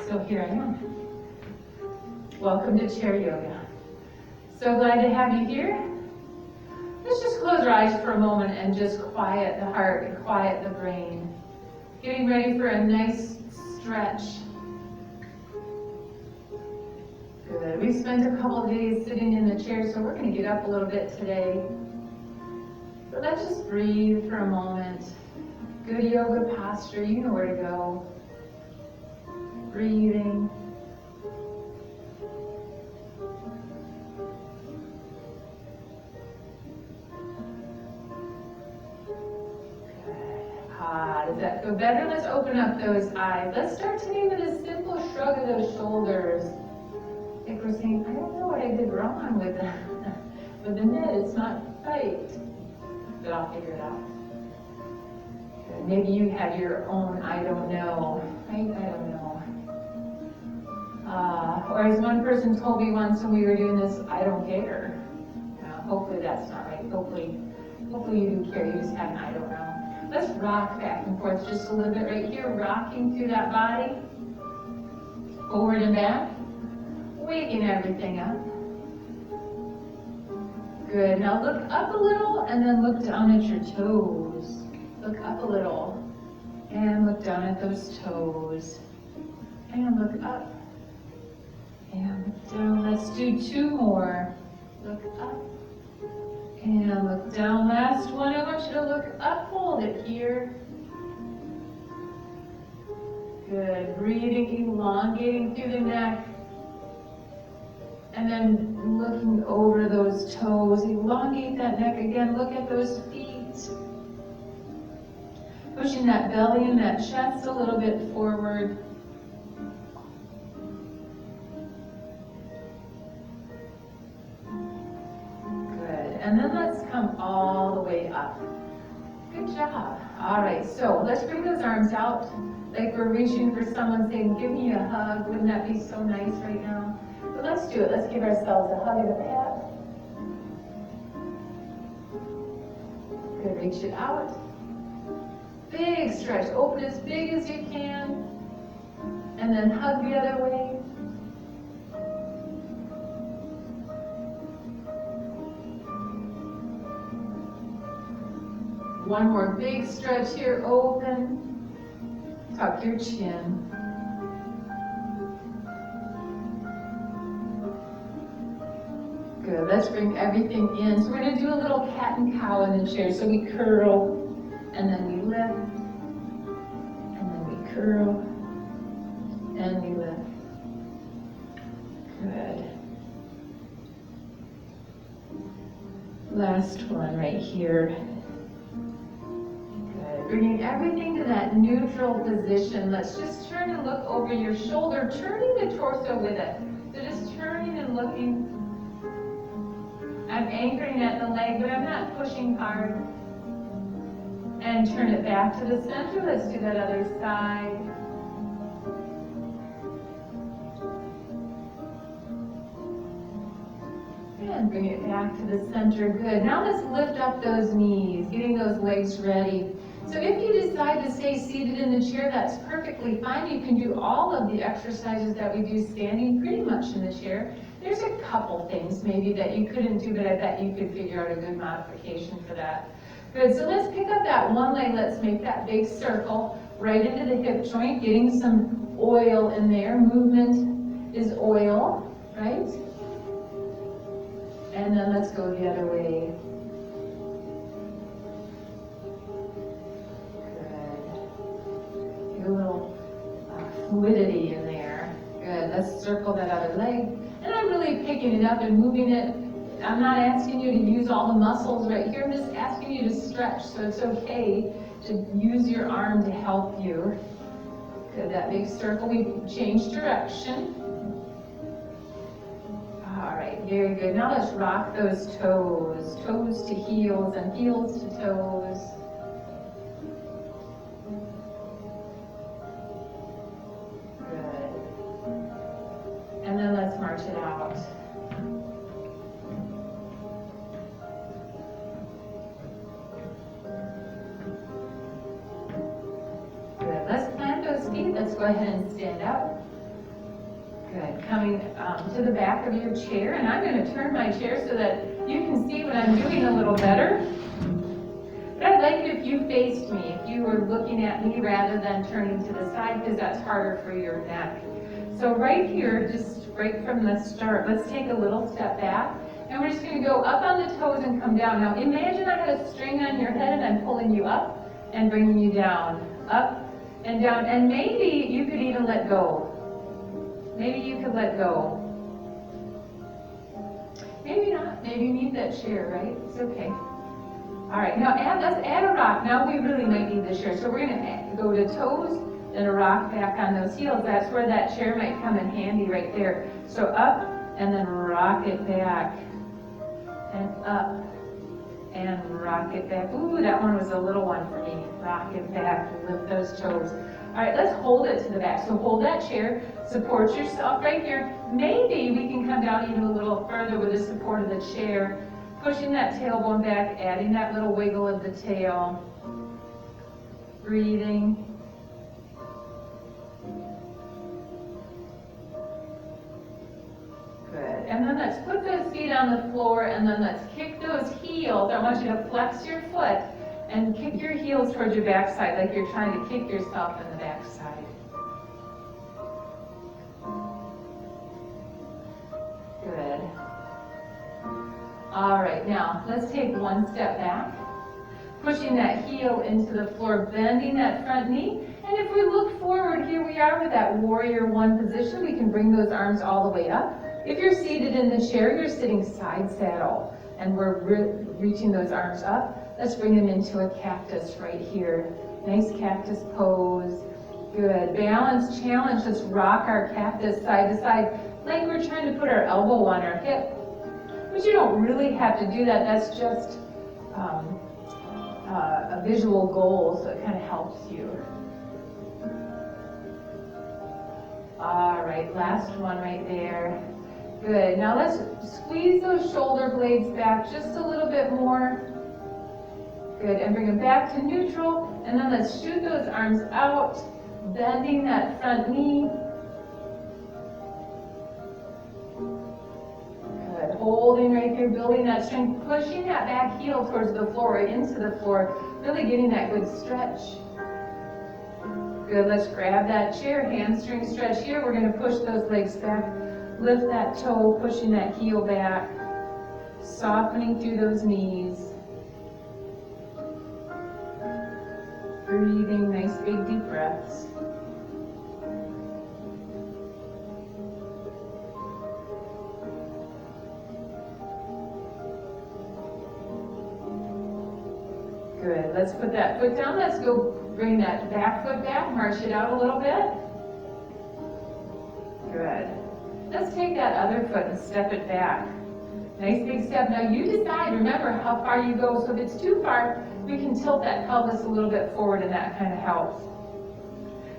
So here I am. Welcome to chair yoga. So glad to have you here. Let's just close our eyes for a moment and just quiet the heart and quiet the brain. Getting ready for a nice stretch. Good. We spent a couple of days sitting in the chair, so we're going to get up a little bit today. So let's just breathe for a moment. Good yoga posture, you know where to go. Breathing. Does that feel better? Let's open up those eyes. Let's start today with a simple shrug of those shoulders. Like we're saying, I don't know what I did wrong with the knit. It's not tight. But I'll figure it out. Good. Maybe you have your own I don't know. Right? I don't know. Or as one person told me once when we were doing this, I don't care. Hopefully that's not right. Hopefully you do care. You just have an I don't know. Let's rock back and forth just a little bit right here, rocking through that body, forward and back, waking everything up. Good. Now look up a little and then look down at your toes. Look up a little and look down at those toes. And look up and look down. Let's do two more. Look up. And look down. Last one. I want you to look up. Hold it here. Good. Breathing, elongating through the neck. And then looking over those toes. Elongate that neck again. Look at those feet. Pushing that belly and that chest a little bit forward. And then let's come all the way up. Good job. All right, so let's bring those arms out like we're reaching for someone saying, give me a hug. Wouldn't that be so nice right now? But let's do it. Let's give ourselves a hug and a pat. Good, reach it out. Big stretch. Open as big as you can. And then hug the other way. One more big stretch here, open. Tuck your chin. Good, let's bring everything in. So we're gonna do a little cat and cow in the chair. So we curl, and then we lift, and then we curl, and we lift. Good. Last one right here. Bringing everything to that neutral position. Let's just turn and look over your shoulder, turning the torso with it. So just turning and looking. I'm anchoring at the leg, but I'm not pushing hard. And turn it back to the center. Let's do that other side. And bring it back to the center. Good. Now let's lift up those knees, getting those legs ready. So if you decide to stay seated in the chair, that's perfectly fine. You can do all of the exercises that we do standing pretty much in the chair. There's a couple things maybe that you couldn't do, but I bet you could figure out a good modification for that. Good, so let's pick up that one leg. Let's make that big circle right into the hip joint, getting some oil in there. Movement is oil, right? And then let's go the other way. A little fluidity in there. Good. Let's circle that other leg. And I'm really picking it up and moving it. I'm not asking you to use all the muscles right here. I'm just asking you to stretch. So it's okay to use your arm to help you. Good. That big circle. We change direction. All right. Very good. Now let's rock those toes. Toes to heels and heels to toes. And then let's march it out. Good. Let's plant those feet. Let's go ahead and stand up. Good. Coming to the back of your chair, and I'm going to turn my chair so that you can see what I'm doing a little better. But I'd like it if you faced me, if you were looking at me rather than turning to the side, because that's harder for your neck. So right here, just right from the start, let's take a little step back, and we're just going to go up on the toes and come down. Now imagine I had a string on your head and I'm pulling you up and bringing you down, up and down, and maybe you could even let go. Maybe you could let go. Maybe not. Maybe you need that chair, right? It's okay. All right, now let's add a rock. Now we really might need the chair. So we're going to go to toes, then a rock back on those heels. That's where that chair might come in handy right there. So up and then rock it back. And up and rock it back. Ooh, that one was a little one for me. Rock it back, lift those toes. All right, let's hold it to the back. So hold that chair, support yourself right here. Maybe we can come down even a little further with the support of the chair, pushing that tailbone back, adding that little wiggle of the tail. Breathing. Good. And then let's put those feet on the floor, and then let's kick those heels. I want you to flex your foot and kick your heels towards your backside, like you're trying to kick yourself in the backside. Good. All right, now let's take one step back, pushing that heel into the floor, bending that front knee. And if we look forward, here we are with that warrior one position. We can bring those arms all the way up. If you're seated in the chair, you're sitting side saddle, and we're reaching those arms up. Let's bring them into a cactus right here. Nice cactus pose. Good. Balance challenge. Let's rock our cactus side to side like we're trying to put our elbow on our hip. But you don't really have to do that. That's just a visual goal, so it kind of helps you. All right, last one right there. Good. Now let's squeeze those shoulder blades back just a little bit more. Good, and bring them back to neutral, and then let's shoot those arms out, bending that front knee. Good, holding right here, building that strength, pushing that back heel towards the floor, right into the floor, really getting that good stretch. Good, let's grab that chair, hamstring stretch here. We're going to push those legs back, lift that toe, pushing that heel back, softening through those knees. Breathing, nice big deep breaths. Good, let's put that foot down. Let's go bring that back foot back, march it out a little bit. Good. Let's take that other foot and step it back. Nice big step. Now you decide, remember how far you go. So if it's too far, we can tilt that pelvis a little bit forward, and that kind of helps.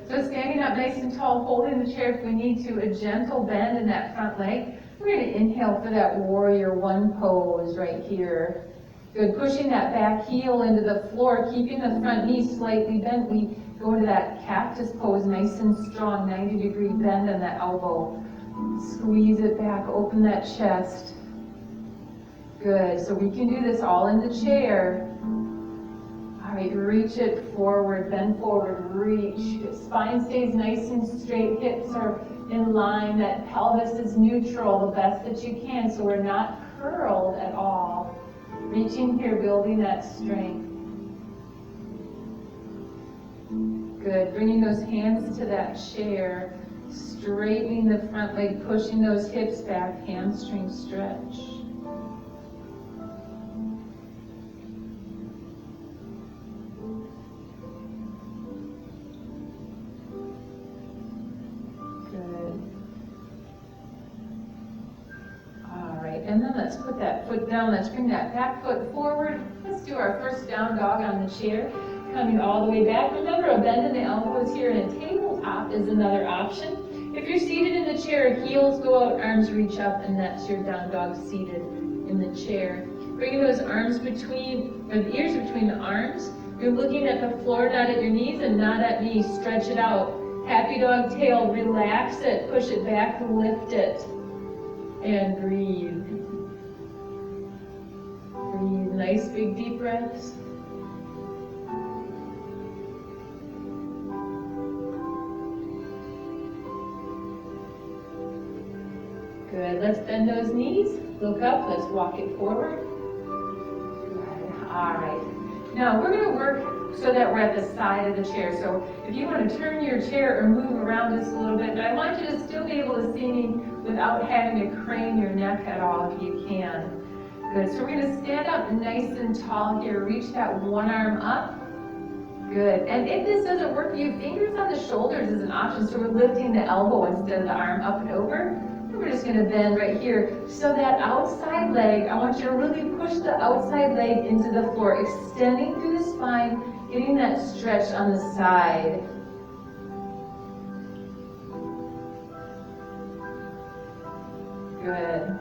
So standing up nice and tall, holding the chair if we need to, a gentle bend in that front leg. We're going to inhale for that warrior one pose right here. Good, pushing that back heel into the floor, keeping the front knee slightly bent. We go into that cactus pose, nice and strong, 90-degree bend on that elbow. Squeeze it back, open that chest. Good, so we can do this all in the chair. All right, reach it forward, bend forward, reach. Spine stays nice and straight, hips are in line, that pelvis is neutral the best that you can, so we're not curled at all. Reaching here, building that strength. Good, bringing those hands to that chair, straightening the front leg, pushing those hips back, hamstring stretch. And then let's put that foot down. Let's bring that back foot forward. Let's do our first down dog on the chair. Coming all the way back. Remember, a bend in the elbows here, and a tabletop is another option. If you're seated in the chair, heels go out, arms reach up, and that's your down dog seated in the chair. Bringing those arms between, or the ears between the arms. You're looking at the floor, not at your knees, and not at me. Stretch it out. Happy dog tail, relax it, push it back, lift it, and breathe. Breathe, nice big deep breaths. Good, let's bend those knees, look up, let's walk it forward. Good, all right. Now we're gonna work so that we're at the side of the chair. So if you want to turn your chair or move around just a little bit, but I want you to still be able to see me without having to crane your neck at all if you can. Good, so we're gonna stand up nice and tall here, reach that one arm up. Good, and if this doesn't work for you, fingers on the shoulders is an option, so we're lifting the elbow instead of the arm up and over. And we're just gonna bend right here. So that outside leg, I want you to really push the outside leg into the floor, extending through the spine, getting that stretch on the side. Good.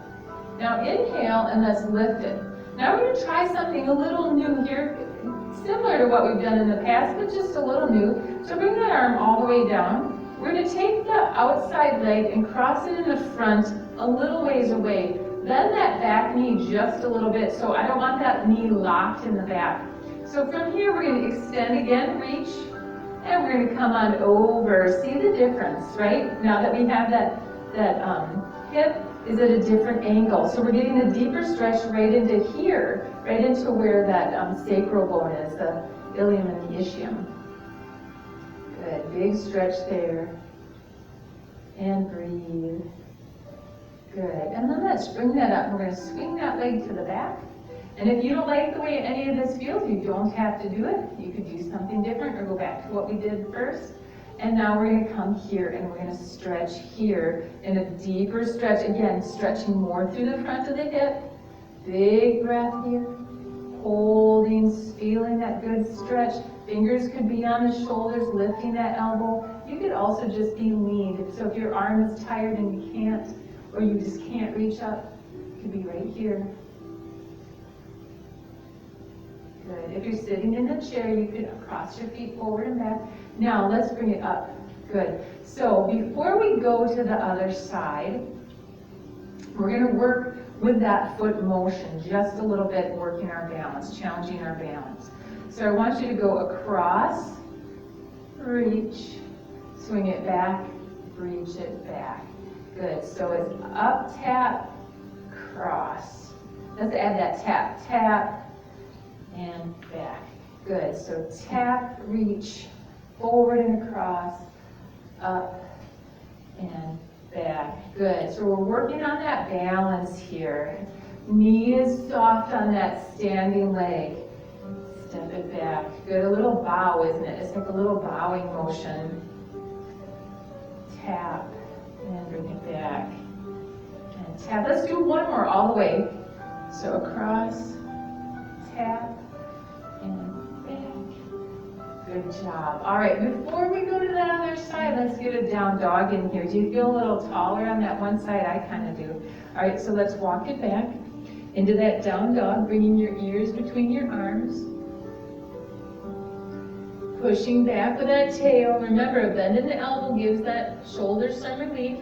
Now inhale and let's lift it. Now we're gonna try something a little new here, similar to what we've done in the past, but just a little new. So bring that arm all the way down. We're gonna take the outside leg and cross it in the front a little ways away. Bend that back knee just a little bit, so I don't want that knee locked in the back. So from here, we're gonna extend again, reach, and we're gonna come on over. See the difference, right? Now that we have that hip is at a different angle. So we're getting a deeper stretch right into here, right into where that sacral bone is, the ilium and the ischium. Good, big stretch there. And breathe. Good, and then let's bring that up. We're gonna swing that leg to the back. And if you don't like the way any of this feels, you don't have to do it. You could do something different or go back to what we did first. And now we're gonna come here and we're gonna stretch here in a deeper stretch. Again, stretching more through the front of the hip. Big breath here. Holding, feeling that good stretch. Fingers could be on the shoulders, lifting that elbow. You could also just be leaned. So if your arm is tired and you can't, or you just can't reach up, it could be right here. Good. If you're sitting in a chair, you could cross your feet forward and back. Now let's bring it up. Good. So before we go to the other side, we're going to work with that foot motion just a little bit, working our balance, challenging our balance. So I want you to go across, reach, swing it back, reach it back. Good. So it's up, tap, cross. Let's add that tap, tap, and back. Good, so tap, reach, forward and across, up and back. Good, so we're working on that balance here. Knee is soft on that standing leg. Step it back. Good, a little bow, isn't it? It's like a little bowing motion. Tap and bring it back. And tap. Let's do one more all the way. So across, tap, and back. Good job. All right, before we go to that other side, let's get a down dog in here. Do you feel a little taller on that one side? I kind of do. All right, so let's walk it back into that down dog, bringing your ears between your arms. Pushing back with that tail. Remember, a bend in the elbow gives that shoulder some relief.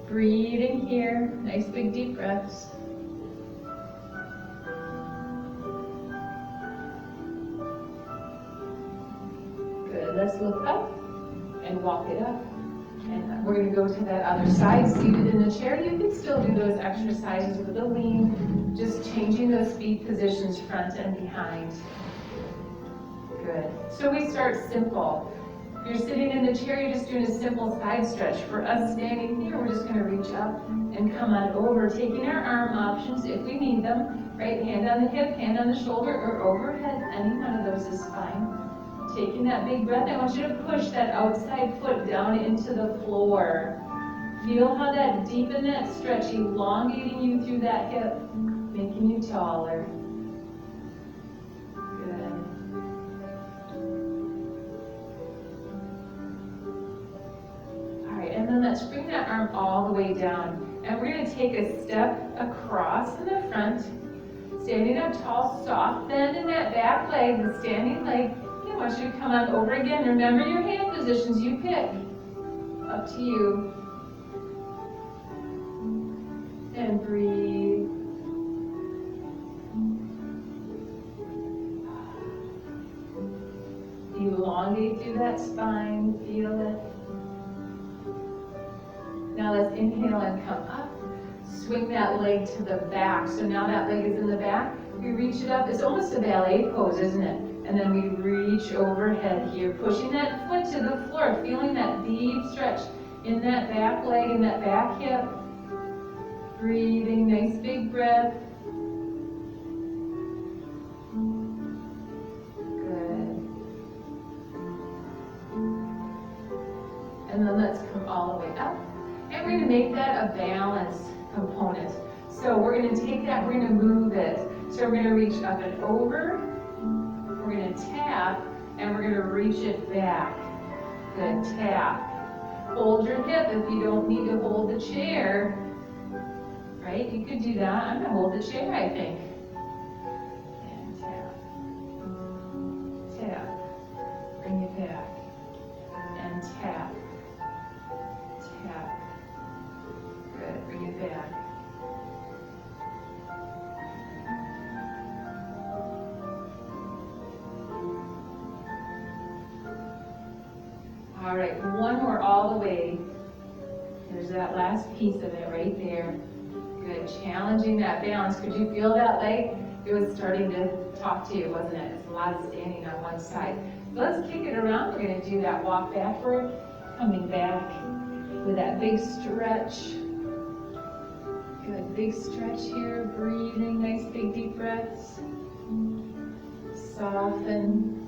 Breathe in here. Nice big deep breaths. Good. Let's look up and walk it up. And we're going to go to that other side, seated in the chair. You can still do those exercises with a lean, just changing those feet positions front and behind. Good. So we start simple. If you're sitting in the chair, you're just doing a simple side stretch. For us standing here, we're just going to reach up and come on over, taking our arm options if we need them. Right hand on the hip, hand on the shoulder, or overhead. Any one of those is fine. Taking that big breath, I want you to push that outside foot down into the floor. Feel how that deepen that stretch, elongating you through that hip, making you taller. Good. All right, and then let's bring that arm all the way down. And we're going to take a step across in the front, standing up tall, soft bend in that back leg, the standing leg. want you to come on over again. Remember your hand positions you pick. Up to you. And breathe. Elongate through that spine, feel it. Now let's inhale and come up. Swing that leg to the back. So now that leg is in the back. We reach it up. It's almost a ballet pose, isn't it? And then we reach overhead here, pushing that foot to the floor, feeling that deep stretch in that back leg and that back hip. Breathing, nice big breath. And then let's come all the way up. And we're going to make that a balance component. So we're going to take that, we're going to move it. So we're going to reach up and over. We're going to tap, and we're going to reach it back. Good, tap. Hold your hip if you don't need to hold the chair. Right, you could do that. I'm going to hold the chair, I think. And tap. Tap. Bring it back. And tap. Tap. Good, bring it back. All right, one more all the way. There's that last piece of it right there. Good, challenging that balance. Could you feel that leg? It was starting to talk to you, wasn't it? It's a lot of standing on one side. So let's kick it around. We're going to do that walk backward, coming back with that big stretch. Good, big stretch here. Breathing, nice big deep breaths. Soften.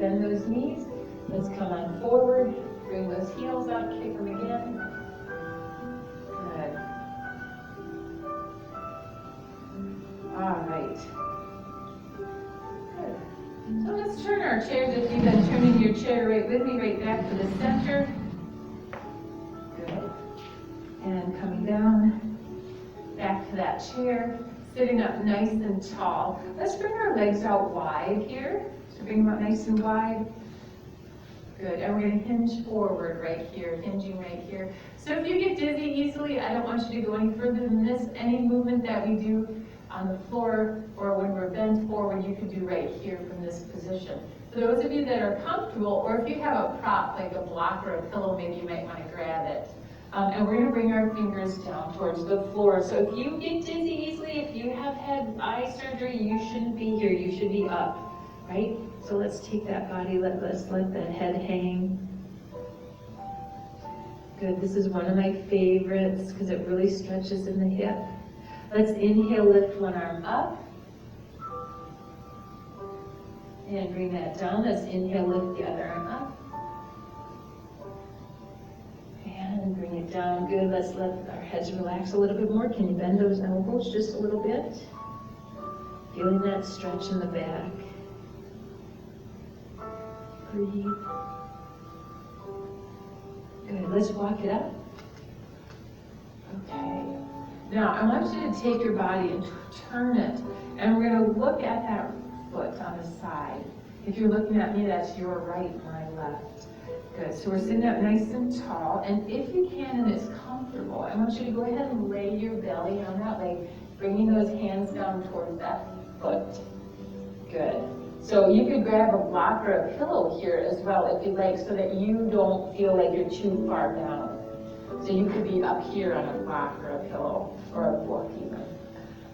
Bend those knees. Let's come on forward. Bring those heels up. Kick them again. Good. All right. Good. So let's turn our chairs. If you've been turning your chair right with me, right back to the center. Good. And coming down. Back to that chair. Sitting up nice and tall. Let's bring our legs out wide here. Bring them up nice and wide. Good, and we're going to hinge forward right here, hinging right here. So if you get dizzy easily, I don't want you to go any further than this. Any movement that we do on the floor or when we're bent forward, you can do right here from this position. For those of you that are comfortable, or if you have a prop like a block or a pillow, maybe you might want to grab it. And we're going to bring our fingers down towards the floor. So if you get dizzy easily, if you have had eye surgery, you shouldn't be here. You should be up, right? So let's take that body, let's let the head hang. Good, this is one of my favorites because it really stretches in the hip. Let's inhale, lift one arm up. And bring that down. Let's inhale, lift the other arm up. And bring it down. Good, let's let our heads relax a little bit more. Can you bend those elbows just a little bit? Feeling that stretch in the back. Breathe. Good, let's walk it up. Okay. Now, I want you to take your body and turn it. And we're going to look at that foot on the side. If you're looking at me, that's your right, my left. Good, so we're sitting up nice and tall. And if you can and it's comfortable, I want you to go ahead and lay your belly on that leg, bringing those hands down towards that foot. Good. So you could grab a block or a pillow here as well if you'd like, so that you don't feel like you're too far down. So you could be up here on a block or a pillow or a book even.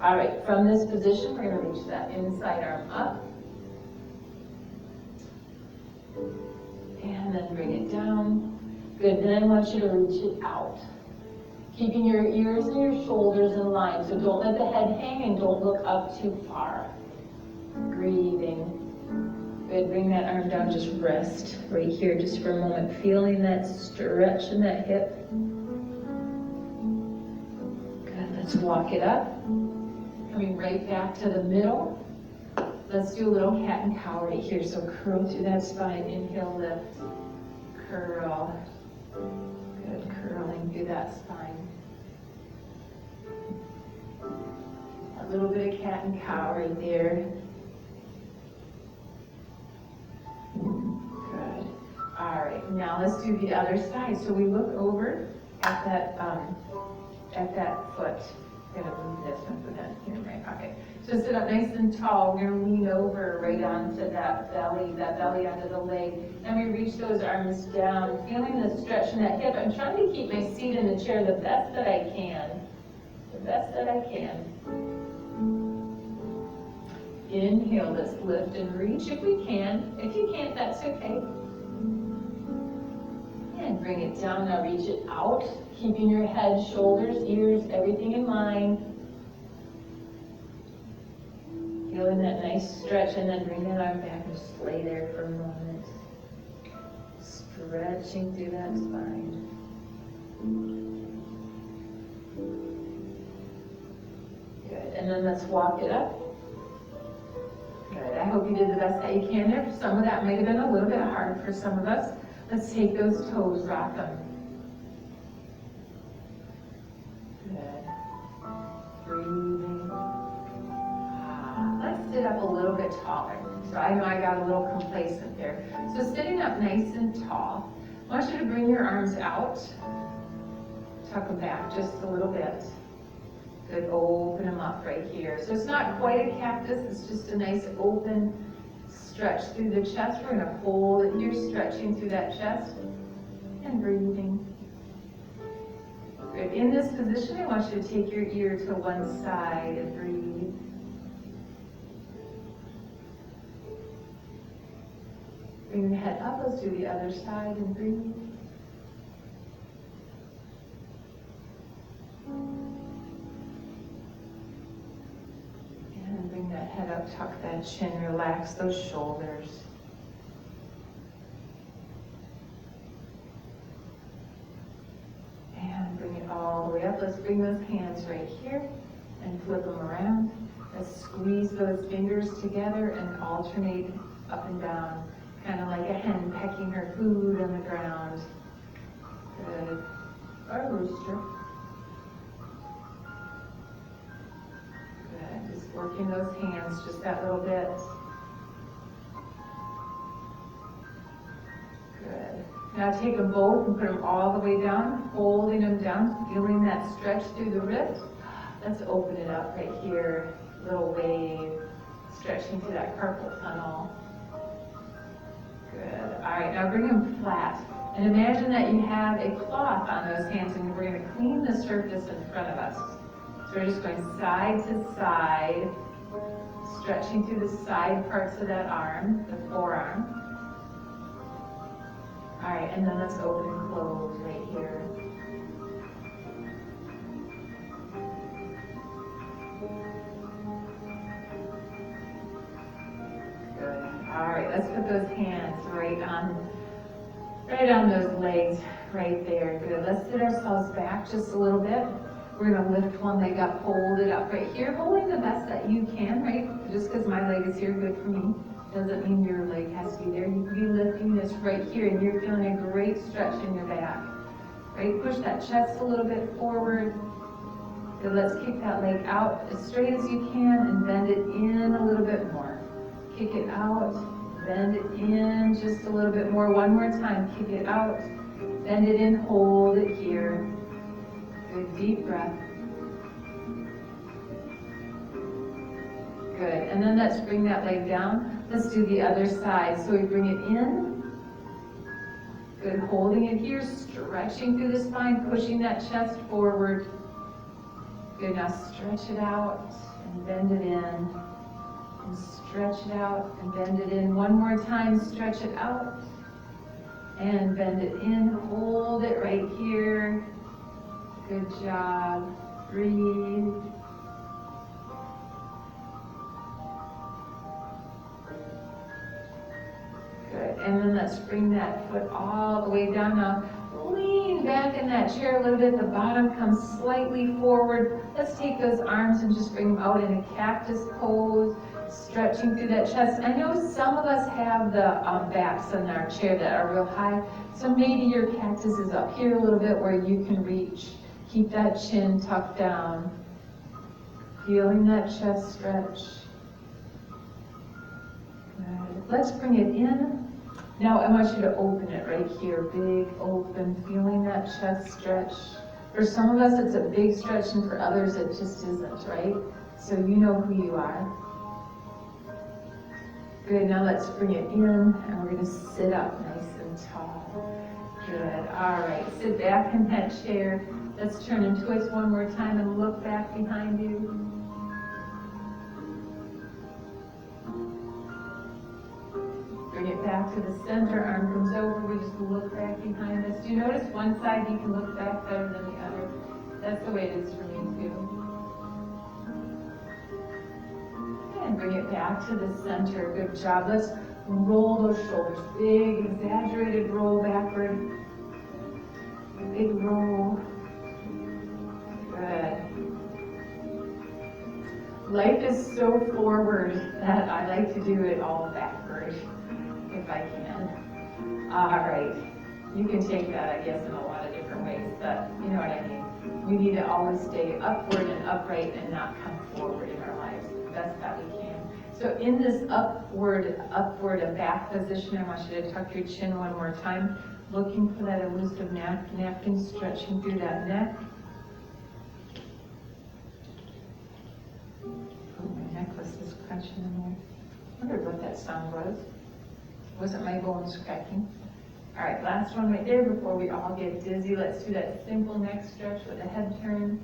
All right, from this position, we're going to reach that inside arm up. And then bring it down. Good, then I want you to reach it out. Keeping your ears and your shoulders in line, so don't let the head hang and don't look up too far. Breathing. Good, bring that arm down, just rest right here just for a moment, feeling that stretch in that hip. Good, let's walk it up. Coming right back to the middle. Let's do a little cat and cow right here. So curl through that spine, inhale, lift, curl. Good, curling through that spine. A little bit of cat and cow right there. Good. All right, now let's do the other side. So we look over at that foot. I'm gonna move this and put that here in my pocket. So sit up nice and tall. We're gonna lean over right onto that belly onto the leg. And we reach those arms down, feeling the stretch in that hip. I'm trying to keep my seat in the chair the best that I can. The best that I can. Inhale, let's lift and reach if we can. If you can't, that's okay. And bring it down, now reach it out, keeping your head, shoulders, ears, everything in line. Feeling that nice stretch, and then bring that arm back and just lay there for a moment. Stretching through that spine. Good, and then let's walk it up. Good, I hope you did the best that you can there. Some of that might have been a little bit hard for some of us. Let's take those toes, rock them. Good. Breathing. Let's sit up a little bit taller. So I know I got a little complacent there. So sitting up nice and tall, I want you to bring your arms out. Tuck them back just a little bit. Good, open them up right here. So it's not quite a cactus, it's just a nice open stretch through the chest. We're going to hold it here, stretching through that chest and breathing. Good. In this position, I want you to take your ear to one side and breathe. Bring your head up. Let's do the other side and breathe. And bring that head up, tuck that chin, relax those shoulders. And bring it all the way up. Let's bring those hands right here and flip them around. Let's squeeze those fingers together and alternate up and down, kind of like a hen pecking her food on the ground. Good. Or a rooster. Good. Just working those hands just that little bit. Good. Now take them both and put them all the way down, holding them down, feeling that stretch through the wrist. Let's open it up right here. Little wave, stretching through that carpal tunnel. Good. All right, now bring them flat. And imagine that you have a cloth on those hands, and we're going to clean the surface in front of us. So we're just going side to side, stretching through the side parts of that arm, the forearm. All right, and then let's open and close right here. Good. All right, let's put those hands right on those legs, right there. Good. Let's sit ourselves back just a little bit. We're going to lift one leg up, hold it up right here, holding the best that you can, right? Just because my leg is here, good for me. Doesn't mean your leg has to be there. You can be lifting this right here, and you're feeling a great stretch in your back. Right? Push that chest a little bit forward. Good. Let's kick that leg out as straight as you can and bend it in a little bit more. Kick it out, bend it in just a little bit more. One more time, kick it out, bend it in, hold it here. Good, deep breath. Good, and then let's bring that leg down. Let's do the other side. So we bring it in. Good, holding it here, stretching through the spine, pushing that chest forward. Good, now stretch it out and bend it in. And stretch it out and bend it in. One more time, stretch it out and bend it in. Hold it right here. Good job. Breathe. Good. And then let's bring that foot all the way down. Now lean back in that chair a little bit. The bottom comes slightly forward. Let's take those arms and just bring them out in a cactus pose. Stretching through that chest. I know some of us have the backs in our chair that are real high, so maybe your cactus is up here a little bit where you can reach. Keep that chin tucked down. Feeling that chest stretch. Good. Let's bring it in. Now I want you to open it right here, big open, feeling that chest stretch. For some of us it's a big stretch and for others it just isn't, right? So you know who you are. Good, now let's bring it in and we're gonna sit up nice and tall. Good, all right, sit back in that chair. Let's turn and twist one more time and look back behind you. Bring it back to the center, arm comes over, we just look back behind us. Do you notice one side you can look back better than the other? That's the way it is for me too. And bring it back to the center, good job. Let's roll those shoulders, big exaggerated roll backward. Big roll, good. Life is so forward that I like to do it all backward. If I can. All right. You can take that, I guess, in a lot of different ways, but you know what I mean. We need to always stay upward and upright and not come forward in our lives the best that we can. So in this upward and back position, I want you to tuck your chin one more time, looking for that elusive napkin stretching through that neck. Oh, my necklace is crunching in there. I wondered what that sound was. Wasn't my bones cracking. All right, last one right there before we all get dizzy. Let's do that simple neck stretch with a head turn.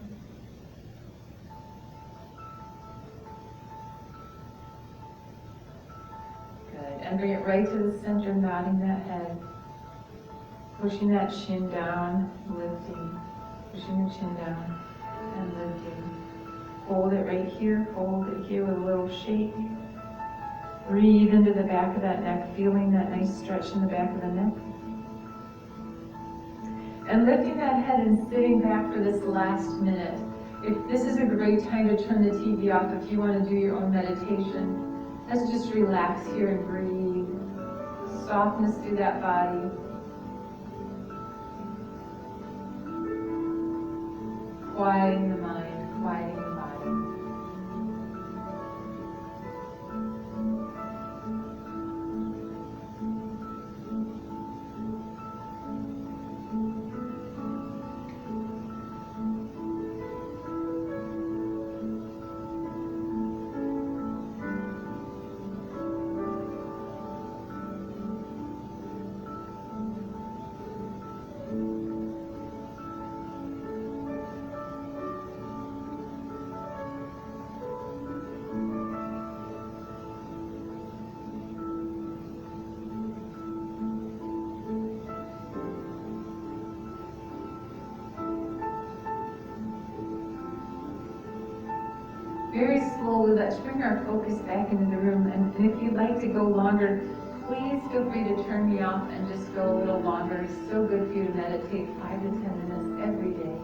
Good, and bring it right to the center, nodding that head. Pushing that chin down, lifting. Pushing the chin down and lifting. Hold it right here, hold it here with a little shake. Breathe into the back of that neck, feeling that nice stretch in the back of the neck. And lifting that head and sitting back for this last minute. This is a great time to turn the TV off if you want to do your own meditation. Let's just relax here and breathe. Softness through that body. Quieting the mind, quieting the body. Very slowly, let's bring our focus back into the room. And if you'd like to go longer, please feel free to turn me off and just go a little longer. It's so good for you to meditate 5 to 10 minutes every day.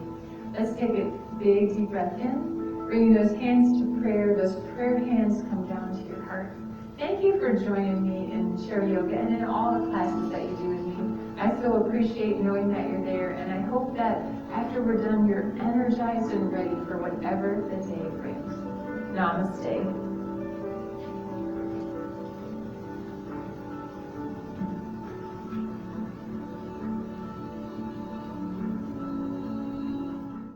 Let's take a big deep breath in, bringing those hands to prayer. Those prayer hands come down to your heart. Thank you for joining me in Chair Yoga and in all the classes that you do with me. I so appreciate knowing that you're there, and I hope that after we're done, you're energized and ready for whatever the day brings. Namaste.